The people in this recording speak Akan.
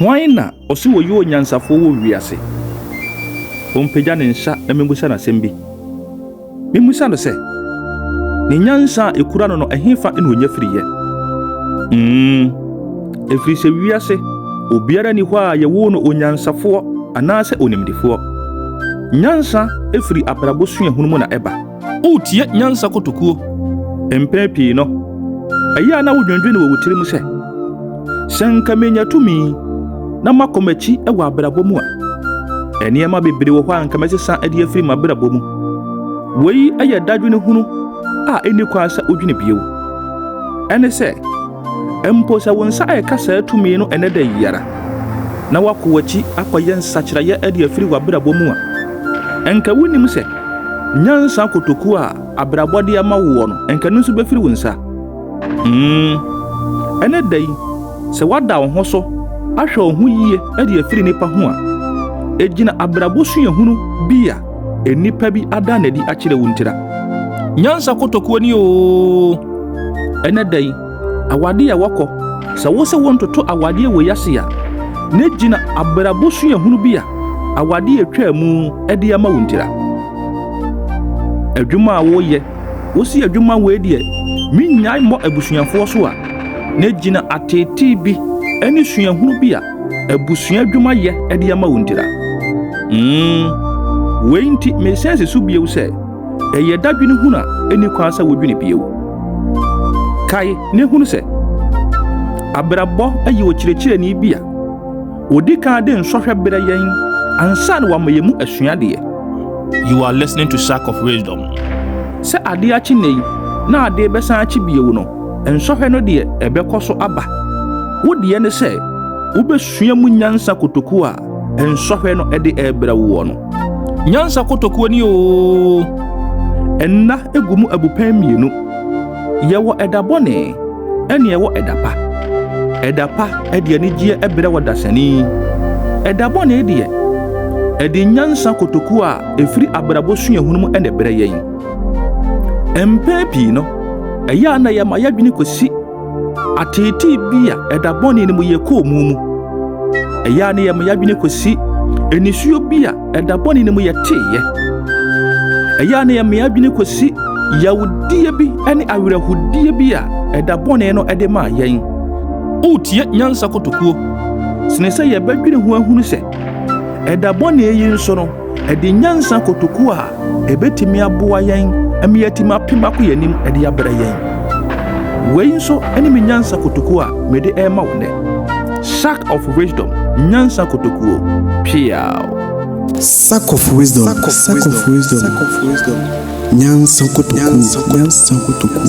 Hwan na ɔse wɔ yo nyansafo wɔ wiase? Ompagya ne nsa na memmusa na asɛm bi. Memmusa no sɛ, ne nyansa ekura no ɛhefa na onya firiye. Ɛfiri sɛ wiase obiara ni hɔ a yɛwo no onyansafo anaasɛ onimdifoɔ. Nyansa efiri abrabɔ suahunu mu na ɛba. Wotie nyansa kotokuo. Mpɛn pii no ɛyɛ na wodwendwene wɔ wotiri mu sɛ nka menya tumi na makomachi ɛwɔ abrabɔ mu a ɛnneɛma bebree wɔ hɔ a nka mɛsesa ɛde afiri mabrabɔ mu. Wei ɛyɛ dadwene hunu a ɛni kwa sɛ odwene bio. Ɛne sɛ mpo sɛ wo nsa ɛka saa tumi no ɛnɛ da yara na wakɔ w'akyi akɔyɛ nsakyerɛeɛ ɛde afiri w'abrabɔ mu a ɛnka wonim sɛ nyansa kotokuo a abrabɔ de ama wo no ɛnka no nso bɛfiri wo nsa. Ɛnɛ da yi sɛ wada wo ho so ahwɛ wo ho yie ɛde afiri nipa ho a ɛgyina abrabɔ suahunu bi a enipa bi ada n'adi akyerɛ wo ntira. Nyansa kotokuo ni o. Ɛnɛ da yi awade a wɔkɔ sɛ wo sɛ wontoto awade wɔ yase a ne gyina abrabɔ suahunu bi a awade atwa mu ɛde ama wo ntira. Adwuma a woyɛ wosi adwuma wo edie minnyae mmɔ abusuafoɔ so a ne gyina atete bi ɛne suahunu bi a abusua adwuma yɛ ɛde ama wo ntira. Wei nti mesense so bio sɛ ɛyɛ dadwene hunu a ɛni kwa sɛ wodwene bio. Kae ne hunu sɛ abrabɔ ɛyɛ okyerɛkyerɛni bi a odi kan de nsɔhwɛ brɛ yɛn ansa na wama yɛn mu asuadeɛ. You are listening to Sack of Wisdom. Sɛ ade akyi nei na ade bɛsan akyi bio no nsɔhwɛ no deɛ ɛbɛkɔ so aba. Wo deɛ ne sɛ wobɛsua mu nyansa kotokuo a nsɔhwɛ no ɛde ɛbrɛ wo no. Nyansa kotokuo ni o. Ɛnna egu mu abupan mmienu. Yɛwɔ ɛdabɔne ɛne yɛwɔ ɛdapa. Ɛdapa ɛde anigye ɛbrɛ wɔ dasani. Ɛdabɔne deɛ ɛde nyansa kotokuo a efiri abrabɔ suahunu mu ɛna ɛbrɛ yɛn. Mpɛn pii no ɛyɛ na yɛma yɛdwene kɔsi atete bi a ɛdabɔne no mu yɛ kɔɔ mu. Ɛyɛ na yɛma yɛdwene kɔsi enisuo bi a ɛdabɔne no mu yɛ teeyɛ. Ɛyɛ na yɛma yɛdwene kɔsi yawudie bi ɛne awerɛhodie bi a ɛdabɔne no ɛde maa yɛn. Wotie nyansa kotokuo. Sene sɛ yɛbɛdwene ho ahunu sɛ ɛdabɔne yi nso no ɛde nyansa kotokuo a ɛbɛtumi aboa yɛn ɛme yɛtumi apem akɔ yɛnim ɛde abrɛ yɛn. Wei nso ɛne me nyansa kotokuo a mede ɛma wo nɛ. Sack of Wisdom nyansa kotokuo. Piao. Sack of Wisdom. Sack of Wisdom. Nyansa kotokuo. Nyansa kotokuo.